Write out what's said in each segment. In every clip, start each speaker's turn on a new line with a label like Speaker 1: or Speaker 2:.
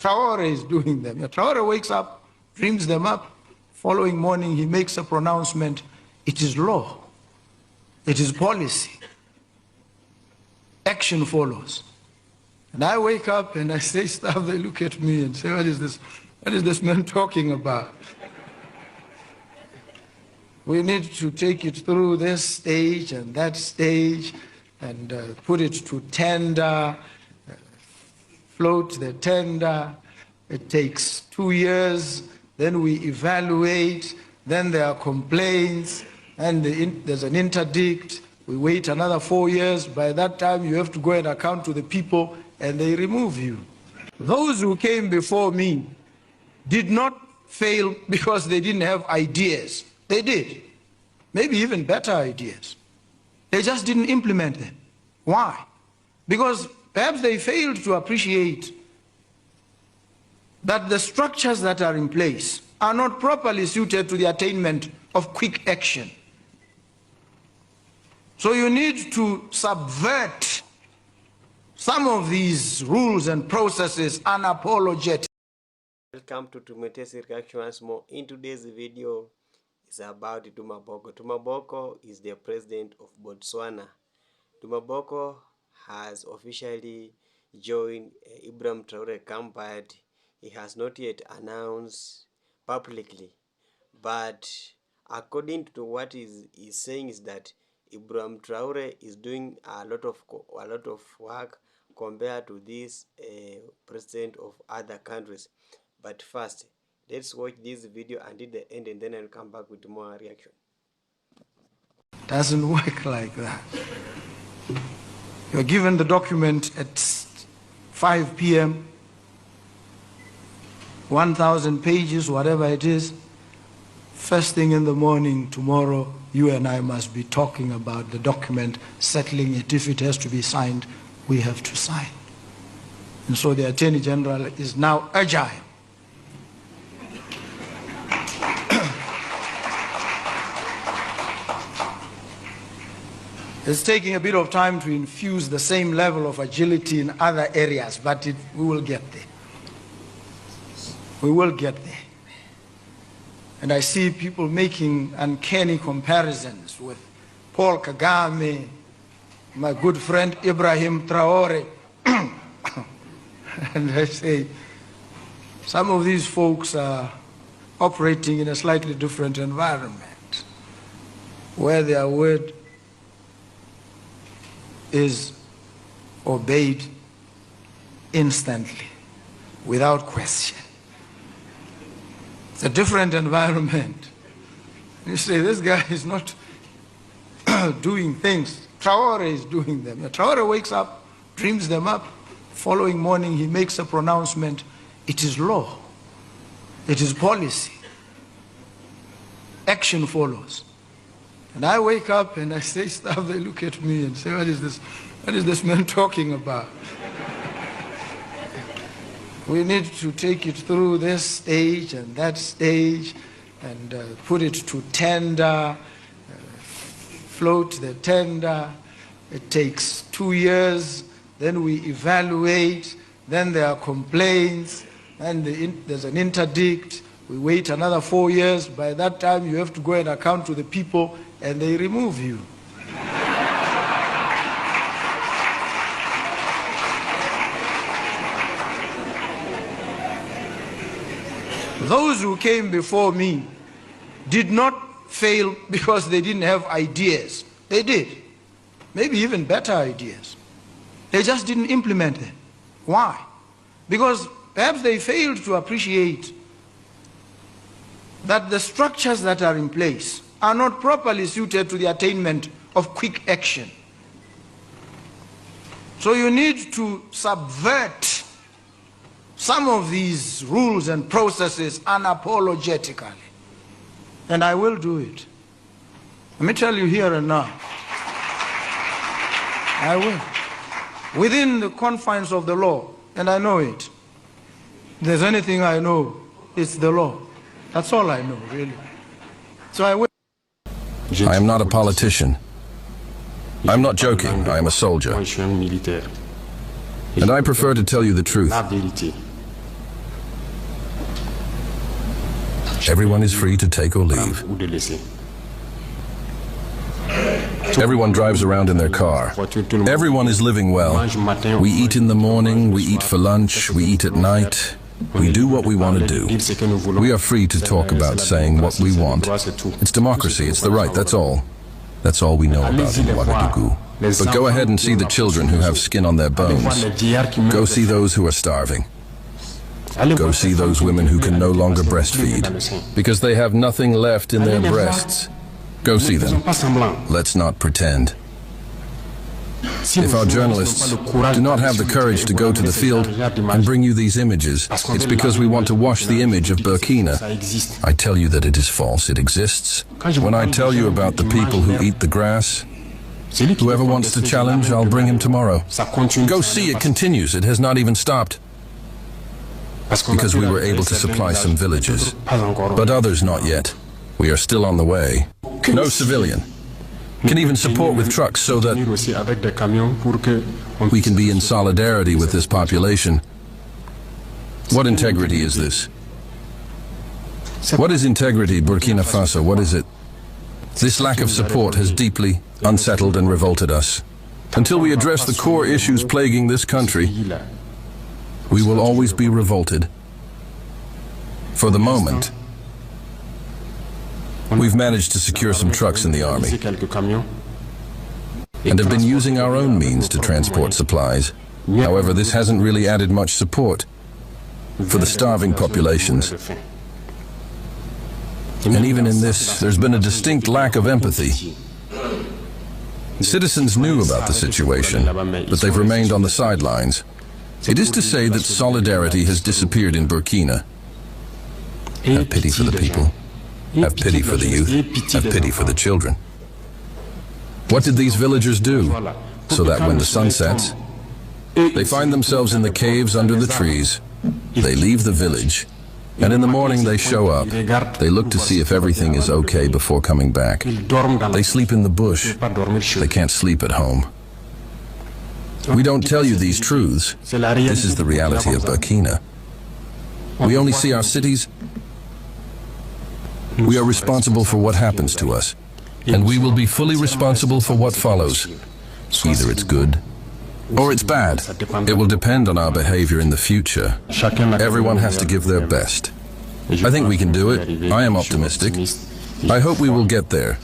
Speaker 1: Traore is doing them. Traore wakes up, dreams them up. Following morning, he makes a pronouncement. It is law. It is policy. Action follows. And I wake up and I say stuff, they look at me and say, what is this man talking about? We need to take it through this stage and that stage and put it to tender, float the tender. It takes 2 years, then we evaluate, then there are complaints, and there's an interdict. We wait another 4 years. By that time, you have to go and account to the people, and they remove you. Those who came before me did not fail because they didn't have ideas. They did. Maybe even better ideas. They just didn't implement them. Why? Because perhaps they failed to appreciate that the structures that are in place are not properly suited to the attainment of quick action. So you need to subvert some of these rules and processes unapologetically.
Speaker 2: Welcome to Tumetesi Reaction once more. In today's video is about DUMA BOKO. DUMA BOKO is the president of Botswana. DUMA BOKO has officially joined Ibrahim Traore camp, but he has not yet announced publicly. But according to what he's saying is that Ibrahim Traore is doing a lot of work compared to this president of other countries. But first, let's watch this video until the end, and then I'll come back with more reaction.
Speaker 1: Doesn't work like that. You're given the document at 5 p.m., 1,000 pages, whatever it is. First thing in the morning tomorrow, you and I must be talking about the document, settling it. If it has to be signed, we have to sign. And so the Attorney General is now agile. It's taking a bit of time to infuse the same level of agility in other areas, but we will get there. We will get there. And I see people making uncanny comparisons with Paul Kagame, my good friend Ibrahim Traore. And I say, some of these folks are operating in a slightly different environment, where their word is obeyed instantly, without question. It's a different environment. You say, this guy is not doing things. Traore is doing them. Traore wakes up, dreams them up. Following morning, he makes a pronouncement. It is law. It is policy. Action follows. And I wake up and I say stuff, they look at me and say, what is this man talking about? We need to take it through this stage and that stage and put it to tender, float the tender. It takes 2 years, then we evaluate, then there are complaints, and there's an interdict. We wait another 4 years. By that time, you have to go and account to the people, and they remove you. Those who came before me did not fail because they didn't have ideas. They did. Maybe even better ideas. They just didn't implement them. Why? Because perhaps they failed to appreciate that the structures that are in place are not properly suited to the attainment of quick action. So you need to subvert some of these rules and processes unapologetically. And I will do it. Let me tell you here and now. I will. Within the confines of the law, and I know it. If there's anything I know, it's the law. That's all I know, really. So I will.
Speaker 3: I am not a politician. I'm not joking. I am a soldier. And I prefer to tell you the truth. Everyone is free to take or leave. Everyone drives around in their car. Everyone is living well. We eat in the morning, we eat for lunch, we eat at night. We do what we want to do. We are free to talk about saying what we want. It's democracy, it's the right, that's all. That's all we know about in Ouagadougou. But go ahead and see the children who have skin on their bones. Go see those who are starving. Go see those women who can no longer breastfeed because they have nothing left in their breasts. Go see them. Let's not pretend. If our journalists do not have the courage to go to the field and bring you these images, it's because we want to wash the image of Burkina. I tell you that it is false. It exists. When I tell you about the people who eat the grass, whoever wants to challenge, I'll bring him tomorrow. Go see, it continues. It has not even stopped. Because we were able to supply some villages, but others not yet. We are still on the way. No civilian can even support with trucks so that we can be in solidarity with this population. What integrity is this? What is integrity, Burkina Faso? What is it? This lack of support has deeply unsettled and revolted us. Until we address the core issues plaguing this country, we will always be revolted. For the moment, we've managed to secure some trucks in the army and have been using our own means to transport supplies. However, this hasn't really added much support for the starving populations. And even in this, there's been a distinct lack of empathy. Citizens knew about the situation, but they've remained on the sidelines. It is to say that solidarity has disappeared in Burkina. Have pity for the people. Have pity for the youth. Have pity for the children. What did these villagers do? So that when the sun sets, they find themselves in the caves under the trees. They leave the village, and in the morning they show up. They look to see if everything is okay before coming back. They sleep in the bush. They can't sleep at home. We don't tell you these truths. This is the reality of Burkina. We only see our cities. We are responsible for what happens to us, and we will be fully responsible for what follows. Either it's good or it's bad. It will depend on our behavior in the future. Everyone has to give their best. I think we can do it. I am optimistic. I hope we will get there.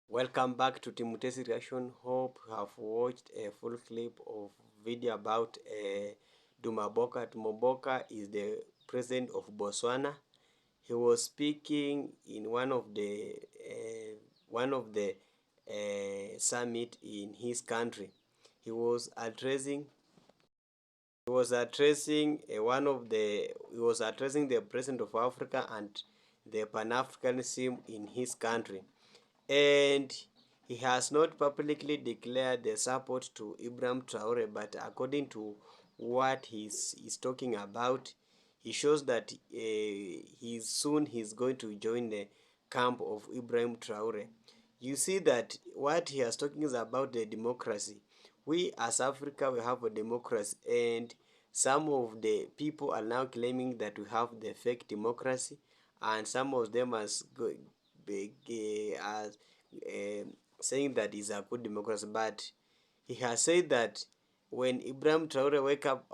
Speaker 2: Welcome back to Timothy's reaction. Hope you have watched a full clip of video about DUMA BOKO. DUMA BOKO is the president of Botswana. He was speaking in one of the summit in his country. He was addressing the president of Africa and the Pan-Africanism in his country. And he has not publicly declared the support to Ibrahim Traore, but according to what he's talking about, he shows that he's going to join the camp of Ibrahim Traore. You see that what he is talking is about the democracy. We as Africa, we have a democracy, and some of the people are now claiming that we have the fake democracy, and some of them are saying that it's a good democracy. But he has said that when Ibrahim Traore wake up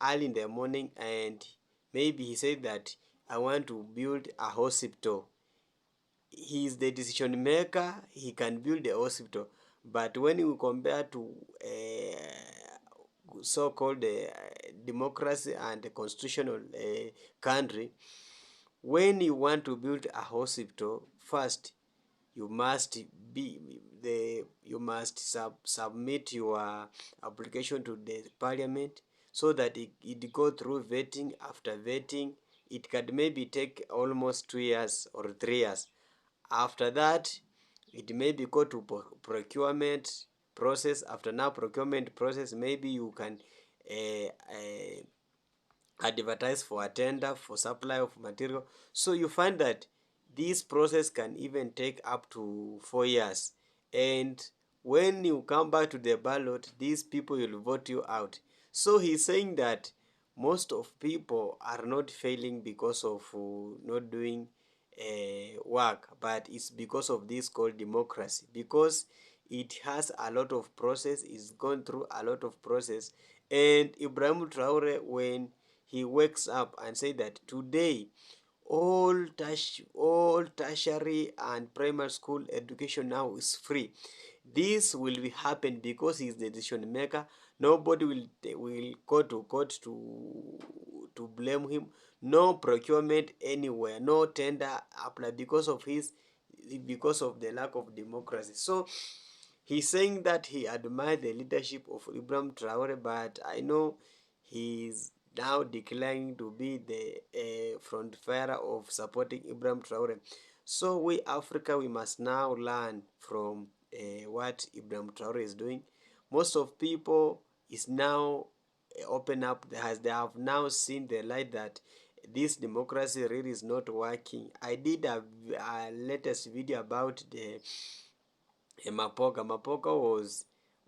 Speaker 2: early in the morning, and maybe he said that I want to build a hospital, he is the decision maker. He can build a hospital. But when you compare to so-called democracy and a constitutional country, when you want to build a hospital, first you must submit your application to the parliament, so that it go through vetting. After vetting, it can maybe take almost 2 years or 3 years. After that, it maybe go to procurement process. After now procurement process, maybe you can advertise for a tender for supply of material. So you find that this process can even take up to 4 years. And when you come back to the ballot, these people will vote you out. So he's saying that most of people are not failing because of not doing work, but it's because of this called democracy, because it has a lot of process, it's gone through a lot of process. And Ibrahim Traore, when he wakes up and say that today all tertiary and primary school education now is free, this will be happen because he is the decision maker. Nobody will go to court to blame him. No procurement anywhere, no tender apply because of the lack of democracy. So he's saying that he admired the leadership of Ibrahim Traore, but I know he's now declining to be the front fire of supporting Ibrahim Traore. So we Africa, we must now learn from what Ibrahim Traore is doing. Most of people is now open up, as they have now seen the light that this democracy really is not working. I did a latest video about the Mapoka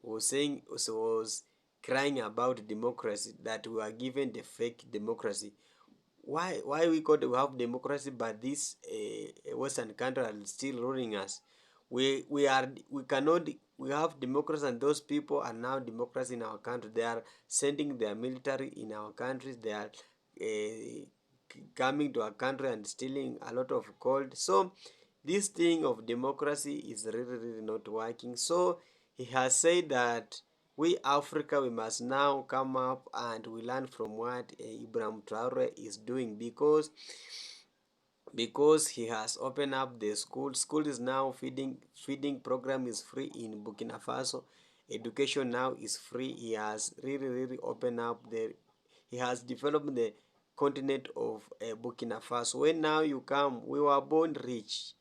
Speaker 2: was crying about democracy, that we are given the fake democracy. Why we got to have democracy, but this Western country are still ruling us? We cannot, we have democracy, and those people are now democracy in our country. They are sending their military in our countries. They are coming to our country and stealing a lot of gold. So this thing of democracy is really not working. So he has said that we Africa, we must now come up and we learn from what Ibrahim Traore is doing, because he has opened up the school is now feeding program is free in Burkina Faso. Education now is free. He has really opened up he has developed the continent of Burkina Faso. When now you come, we were born rich.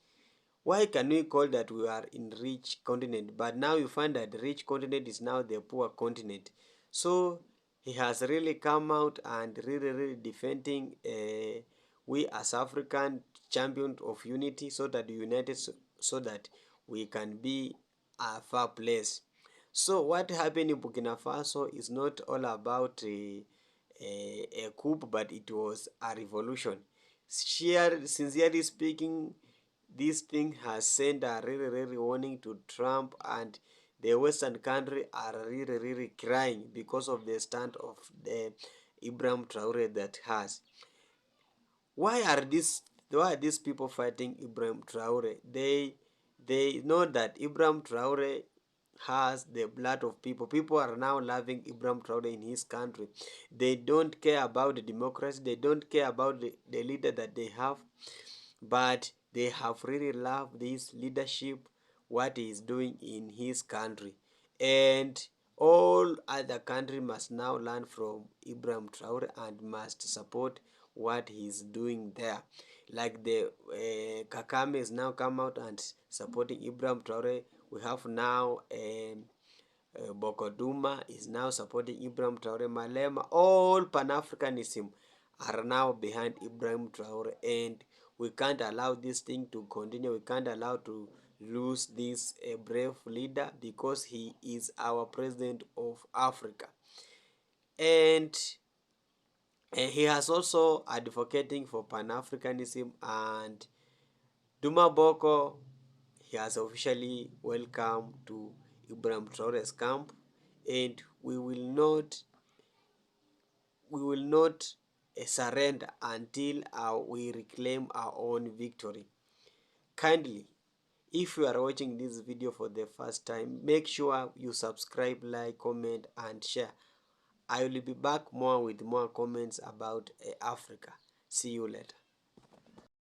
Speaker 2: Why can we call that we are in rich continent, but now you find that the rich continent is now the poor continent? So he has really come out and really defending we as African champions of unity, so that united, so that we can be a far place. So what happened in Burkina Faso is not all about a coup, but it was a revolution. Sincerely speaking, this thing has sent a really warning to Trump, and the Western country are really crying because of the stand of the Ibrahim Traore that has. Why are these people fighting Ibrahim Traore? They know that Ibrahim Traore has the blood of people. People are now loving Ibrahim Traore in his country. They don't care about the democracy. They don't care about the leader that they have, but they have really loved this leadership, what he is doing in his country. And all other countries must now learn from Ibrahim Traore and must support what he's doing there. Like the Kakame is now come out and supporting Ibrahim Traore. We have now BOKO DUMA is now supporting Ibrahim Traore. Malema, all Pan-Africanism are now behind Ibrahim Traore, and we can't allow this thing to continue. We can't allow to lose this brave leader, because he is our president of Africa. And he has also advocating for Pan-Africanism, and DUMA BOKO, he has officially welcomed to Ibrahim Traore's camp, and we will not surrender until we reclaim our own victory. Kindly, if you are watching this video for the first time, make sure you subscribe, like, comment and share. I will be back more with more comments about Africa. See you later.